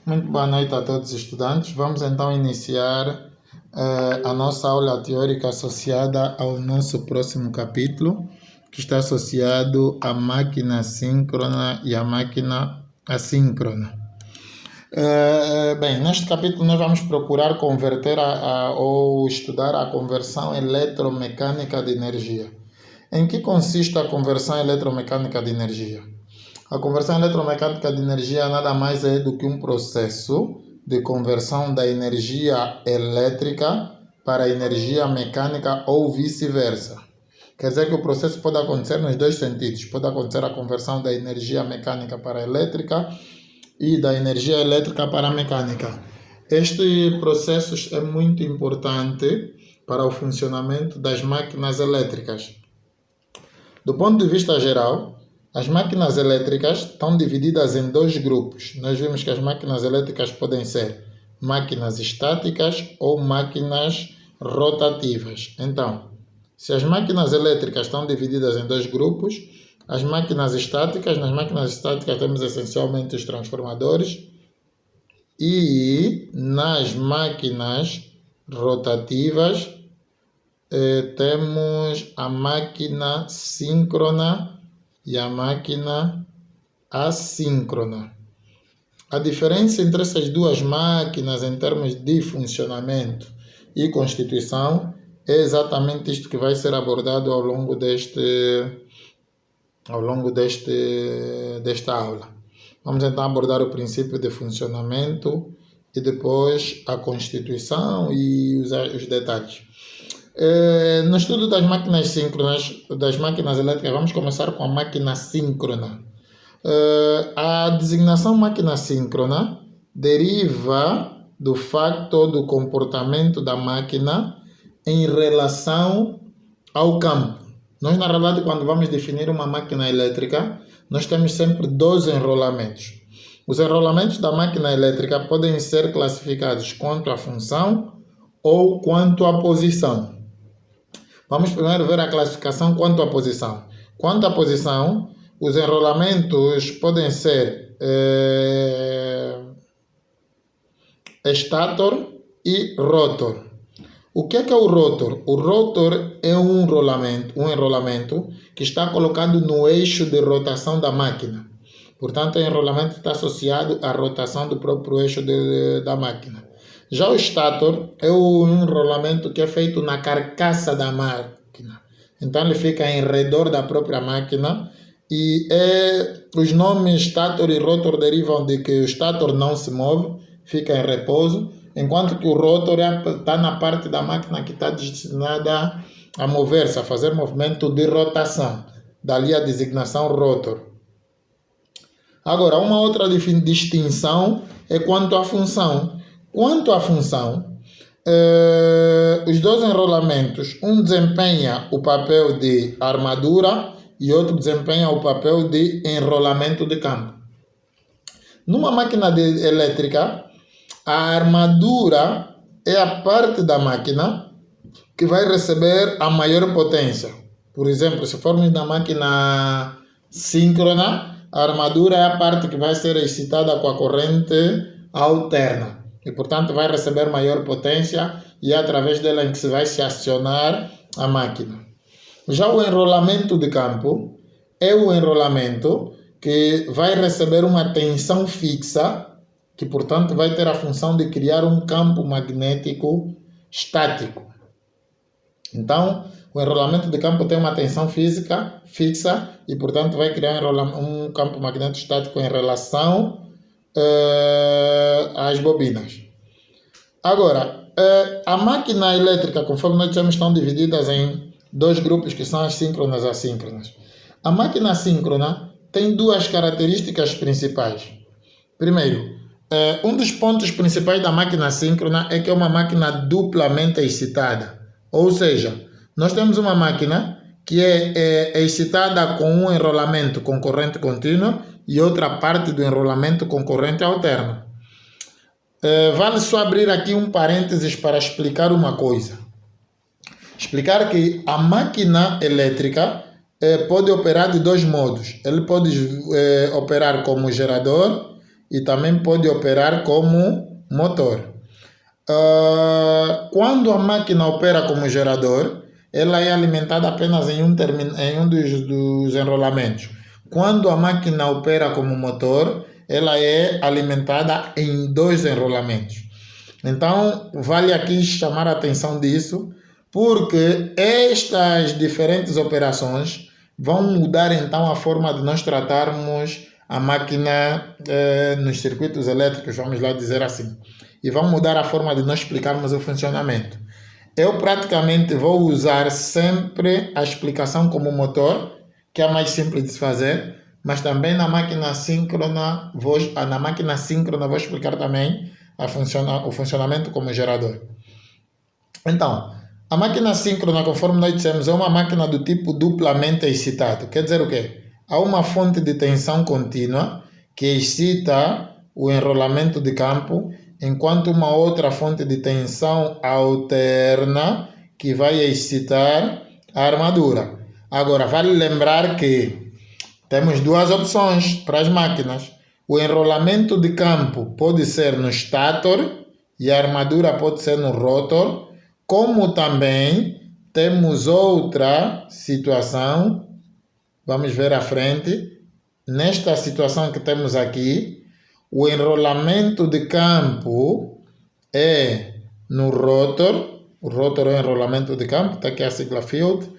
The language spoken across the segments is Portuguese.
Muito boa noite a todos os estudantes. Vamos então iniciar a nossa aula teórica associada ao nosso próximo capítulo, que está associado à máquina síncrona e à máquina assíncrona. Bem, neste capítulo nós vamos procurar converter ou estudar a conversão eletromecânica de energia. Em que consiste a conversão eletromecânica de energia? A conversão eletromecânica de energia nada mais é do que um processo de conversão da energia elétrica para a energia mecânica ou vice-versa. Quer dizer que o processo pode acontecer nos dois sentidos. Pode acontecer a conversão da energia mecânica para a elétrica e da energia elétrica para a mecânica. Este processo é muito importante para o funcionamento das máquinas elétricas. Do ponto de vista geral, as máquinas elétricas estão divididas em dois grupos. Nós vimos que as máquinas elétricas podem ser máquinas estáticas ou máquinas rotativas. Então, se as máquinas elétricas estão divididas em dois grupos, as máquinas estáticas, nas máquinas estáticas temos essencialmente os transformadores, e nas máquinas rotativas temos a máquina síncrona e a máquina assíncrona. A diferença entre essas duas máquinas em termos de funcionamento e constituição é exatamente isto que vai ser abordado ao longo desta aula. Vamos então abordar o princípio de funcionamento e depois a constituição e os detalhes. No estudo das máquinas síncronas, das máquinas elétricas, vamos começar com a máquina síncrona. A designação máquina síncrona deriva do facto do comportamento da máquina em relação ao campo. Nós, na realidade, quando vamos definir uma máquina elétrica, nós temos sempre dois enrolamentos. Os enrolamentos da máquina elétrica podem ser classificados quanto à função ou quanto à posição. Vamos primeiro ver a classificação quanto à posição. Quanto à posição, os enrolamentos podem ser estator e rotor. O que é o rotor? O rotor é um enrolamento que está colocado no eixo de rotação da máquina. Portanto, o enrolamento está associado à rotação do próprio eixo da máquina. Já o estator é o enrolamento que é feito na carcaça da máquina. Então, ele fica em redor da própria máquina e os nomes estator e rotor derivam de que o estator não se move, fica em repouso, enquanto que o rotor está na parte da máquina que está destinada a mover-se, a fazer movimento de rotação. Dali a designação rotor. Agora, uma outra distinção é quanto à função. Quanto à função, os dois enrolamentos, um desempenha o papel de armadura e outro desempenha o papel de enrolamento de campo. Numa máquina elétrica, a armadura é a parte da máquina que vai receber a maior potência. Por exemplo, se formos na máquina síncrona, a armadura é a parte que vai ser excitada com a corrente alterna. E, portanto, vai receber maior potência e é através dela em que se vai se acionar a máquina. Já o enrolamento de campo é o enrolamento que vai receber uma tensão fixa, que, portanto, vai ter a função de criar um campo magnético estático. Então, o enrolamento de campo tem uma tensão física fixa e, portanto, vai criar um campo magnético estático em relação às bobinas. Agora, a máquina elétrica, conforme nós dissemos, estão divididas em dois grupos que são as síncronas e assíncronas. A máquina síncrona tem duas características principais. Primeiro, um dos pontos principais da máquina síncrona é que é uma máquina duplamente excitada. Ou seja, nós temos uma máquina que é excitada com um enrolamento com corrente contínua e outra parte do enrolamento com corrente alterna. Vale só abrir aqui um parênteses para explicar uma coisa. Explicar que a máquina elétrica pode operar de dois modos. Ele pode operar como gerador e também pode operar como motor. Quando a máquina opera como gerador, ela é alimentada apenas em um dos enrolamentos. Quando a máquina opera como motor, ela é alimentada em 2 enrolamentos. Então, vale aqui chamar a atenção disso, porque estas diferentes operações vão mudar então a forma de nós tratarmos a máquina nos circuitos elétricos, vamos lá dizer assim. E vão mudar a forma de nós explicarmos o funcionamento. Eu praticamente vou usar sempre a explicação como motor, que é a mais simples de se fazer, mas também na máquina síncrona vou explicar também o funcionamento como gerador. Então, a máquina síncrona, conforme nós dissemos, é uma máquina do tipo duplamente excitado. Quer dizer o quê? Há uma fonte de tensão contínua que excita o enrolamento de campo, enquanto uma outra fonte de tensão alterna que vai excitar a armadura. Agora, vale lembrar que temos 2 opções para as máquinas. O enrolamento de campo pode ser no stator e a armadura pode ser no rotor, como também temos outra situação, vamos ver à frente. Nesta situação que temos aqui, o enrolamento de campo é no rotor, o rotor é o enrolamento de campo, está aqui a sigla field,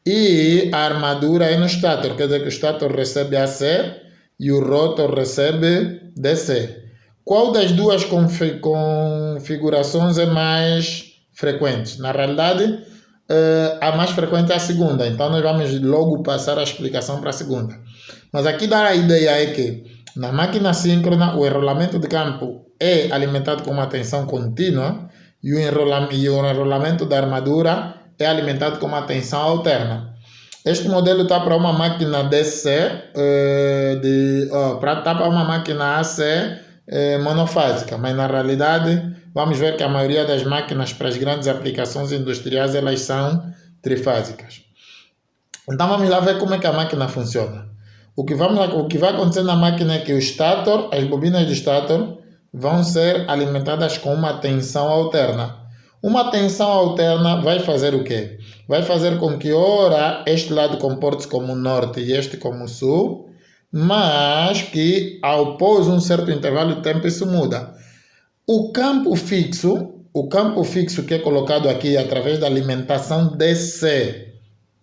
e a armadura é no stator, quer dizer que o stator recebe AC e o rotor recebe DC. Qual das 2 configurações é mais frequente? Na realidade, a mais frequente é a segunda, então nós vamos logo passar a explicação para a segunda. Mas aqui dá a ideia é que na máquina síncrona, o enrolamento de campo é alimentado com uma tensão contínua e o enrolamento da armadura é alimentado com uma tensão alterna. Este modelo está para uma máquina DC, para uma máquina AC monofásica, mas na realidade vamos ver que a maioria das máquinas para as grandes aplicações industriais elas são trifásicas. Então vamos lá ver como é que a máquina funciona. O que vai acontecer na máquina é que o stator, as bobinas de stator, vão ser alimentadas com uma tensão alterna. Uma tensão alterna vai fazer o quê? Vai fazer com que, ora, este lado comporte-se como norte e este como sul, mas que, após um certo intervalo de tempo, isso muda. O campo fixo que é colocado aqui através da alimentação DC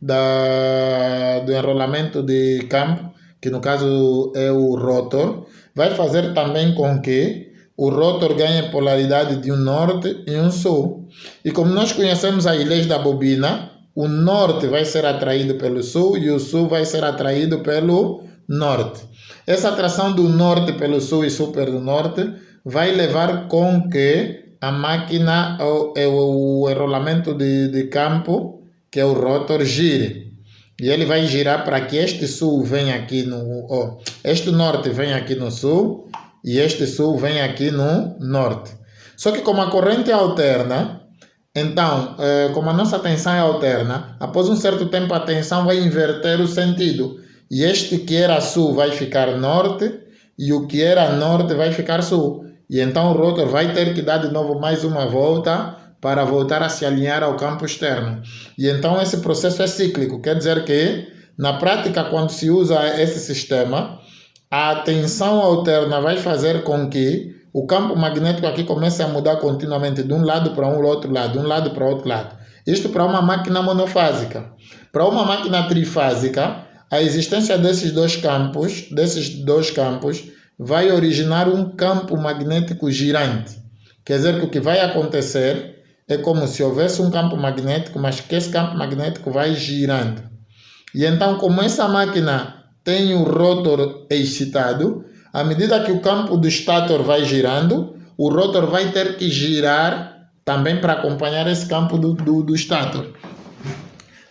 do enrolamento de campo, que no caso é o rotor, vai fazer também com que o rotor ganhe polaridade de um norte e um sul. E como nós conhecemos as leis da bobina, o norte vai ser atraído pelo sul e o sul vai ser atraído pelo norte. Essa atração do norte pelo sul e sul pelo norte vai levar com que a máquina, o enrolamento de campo, que é o rotor, gire. E ele vai girar para que este sul venha aqui este norte venha aqui no sul e este sul venha aqui no norte. Só que como a corrente é alterna, então, como a nossa tensão é alterna, após um certo tempo a tensão vai inverter o sentido. E este que era sul vai ficar norte e o que era norte vai ficar sul. E então o rotor vai ter que dar de novo mais uma volta para voltar a se alinhar ao campo externo. E então esse processo é cíclico, quer dizer que, na prática, quando se usa esse sistema, a tensão alterna vai fazer com que o campo magnético aqui comece a mudar continuamente de um lado para um outro lado, de um lado para outro lado. Isto para uma máquina monofásica. Para uma máquina trifásica, a existência desses dois campos vai originar um campo magnético girante. Quer dizer que o que vai acontecer é como se houvesse um campo magnético, mas que esse campo magnético vai girando. E então, como essa máquina tem o rotor excitado, à medida que o campo do stator vai girando, o rotor vai ter que girar também para acompanhar esse campo do stator.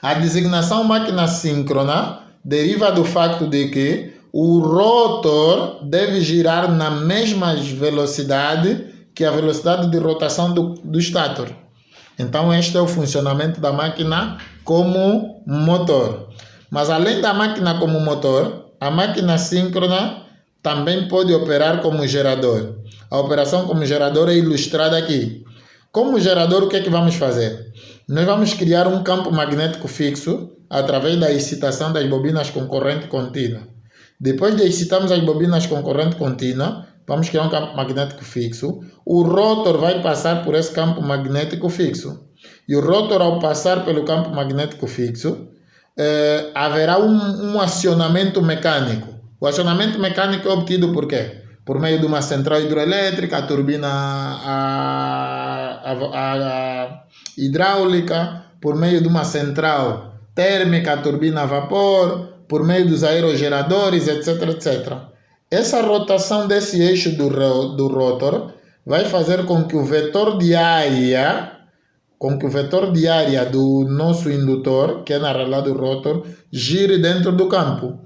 A designação máquina síncrona deriva do fato de que o rotor deve girar na mesma velocidade que a velocidade de rotação do stator. Então, este é o funcionamento da máquina como motor. Mas além da máquina como motor, a máquina síncrona também pode operar como gerador. A operação como gerador é ilustrada aqui. Como gerador, o que é que vamos fazer? Nós vamos criar um campo magnético fixo através da excitação das bobinas com corrente contínua. Depois de excitarmos as bobinas com corrente contínua, vamos criar um campo magnético fixo. O rotor vai passar por esse campo magnético fixo. E o rotor, ao passar pelo campo magnético fixo, haverá um acionamento mecânico. O acionamento mecânico é obtido por quê? Por meio de uma central hidroelétrica, a turbina hidráulica, por meio de uma central térmica, a turbina a vapor, por meio dos aerogeradores, etc, etc. Essa rotação desse eixo do rotor vai fazer com que o vetor de área do nosso indutor, que é na realidade o rotor, gire dentro do campo.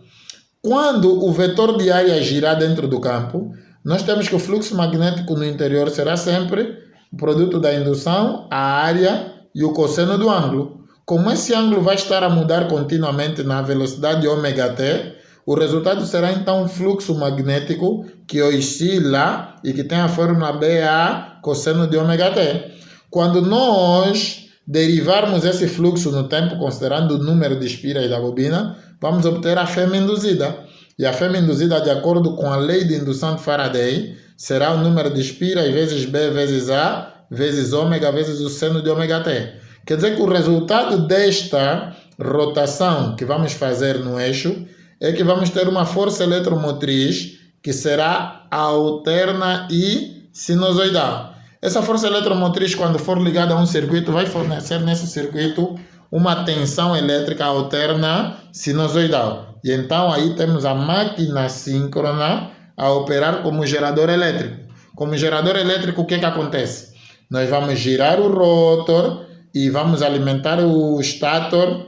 Quando o vetor de área girar dentro do campo, nós temos que o fluxo magnético no interior será sempre o produto da indução, a área e o cosseno do ângulo. Como esse ângulo vai estar a mudar continuamente na velocidade ômega-t, o resultado será então um fluxo magnético que oscila e que tem a fórmula BA cosseno de ômega-t. Quando nós derivarmos esse fluxo no tempo, considerando o número de espiras da bobina, vamos obter a fêmea induzida. E a fêmea induzida, de acordo com a lei de indução de Faraday, será o número de espiras vezes B vezes A, vezes ômega, vezes o seno de ômega-t. Quer dizer que o resultado desta rotação que vamos fazer no eixo é que vamos ter uma força eletromotriz que será alterna e sinusoidal. Essa força eletromotriz, quando for ligada a um circuito, vai fornecer nesse circuito uma tensão elétrica alterna sinusoidal. E então aí temos a máquina síncrona a operar como gerador elétrico. Como gerador elétrico, o que acontece? Nós vamos girar o rotor e vamos alimentar o stator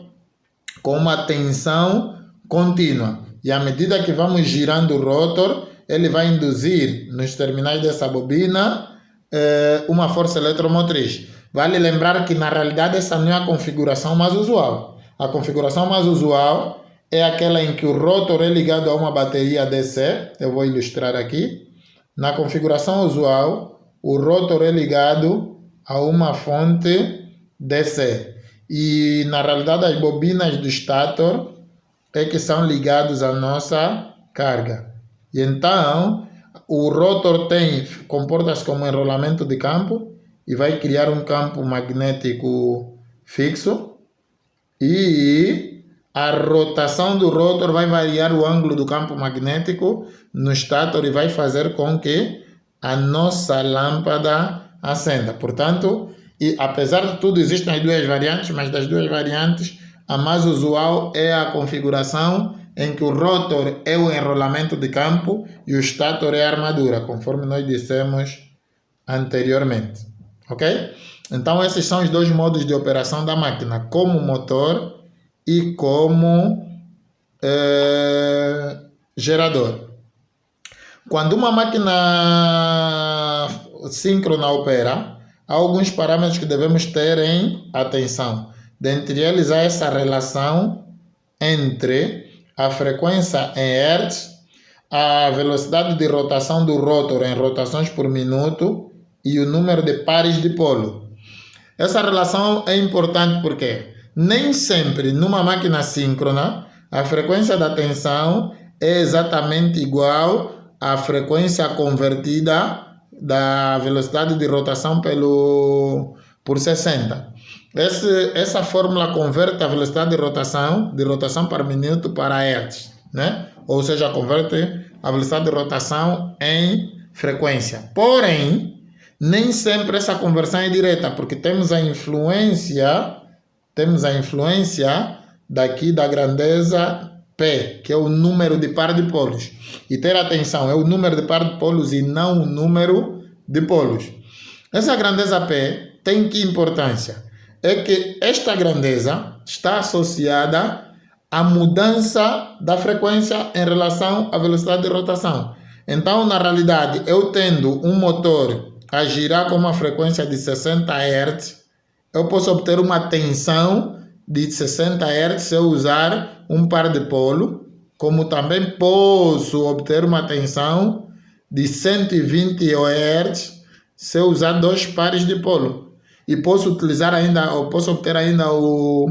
com uma tensão contínua. E à medida que vamos girando o rotor, ele vai induzir nos terminais dessa bobina uma força eletromotriz. Vale lembrar que na realidade essa não é a configuração mais usual. A configuração mais usual é aquela em que o rotor é ligado a uma bateria DC. Eu vou ilustrar aqui. Na configuração usual, o rotor é ligado a uma fonte DC. E na realidade as bobinas do stator é que são ligados à nossa carga. E então o rotor comporta-se como um enrolamento de campo e vai criar um campo magnético fixo, e a rotação do rotor vai variar o ângulo do campo magnético no stator e vai fazer com que a nossa lâmpada acenda. Portanto, apesar de tudo, existem as duas variantes, mas das duas variantes, a mais usual é a configuração em que o rotor é o enrolamento de campo e o stator é a armadura, conforme nós dissemos anteriormente. Ok? Então, esses são os dois modos de operação da máquina, como motor e como gerador. Quando uma máquina síncrona opera, há alguns parâmetros que devemos ter em atenção. Dentre eles, há essa relação entre a frequência em Hertz, a velocidade de rotação do rotor em rotações por minuto e o número de pares de polo. Essa relação é importante porque nem sempre numa máquina síncrona a frequência da tensão é exatamente igual à frequência convertida da velocidade de rotação por 60. Essa fórmula converte a velocidade de rotação por minuto para Hertz, né? Ou seja, converte a velocidade de rotação em frequência. Porém, nem sempre essa conversão é direta, porque temos a influência daqui da grandeza P, que é o número de par de polos. E ter atenção, é o número de par de polos e não o número de polos. Essa grandeza P tem que importância? É que esta grandeza está associada à mudança da frequência em relação à velocidade de rotação. Então, na realidade, eu tendo um motor a girar com uma frequência de 60 Hz, eu posso obter uma tensão de 60 Hz se eu usar um par de polo, como também posso obter uma tensão de 120 Hz se eu usar 2 pares de polo. E posso utilizar ainda, ou posso obter ainda o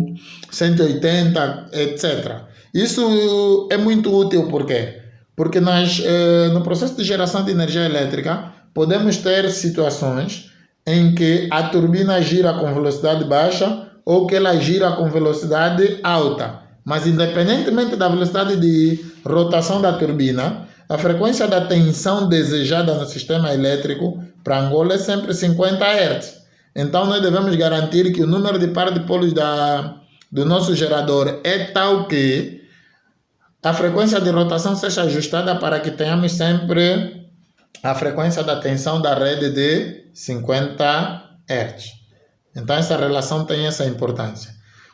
180, etc. Isso é muito útil, por quê? Porque no processo de geração de energia elétrica, podemos ter situações em que a turbina gira com velocidade baixa ou que ela gira com velocidade alta. Mas independentemente da velocidade de rotação da turbina, a frequência da tensão desejada no sistema elétrico para Angola é sempre 50 Hz. Então nós devemos garantir que o número de par de polos do nosso gerador é tal que a frequência de rotação seja ajustada para que tenhamos sempre a frequência da tensão da rede de 50 Hz. Então essa relação tem essa importância.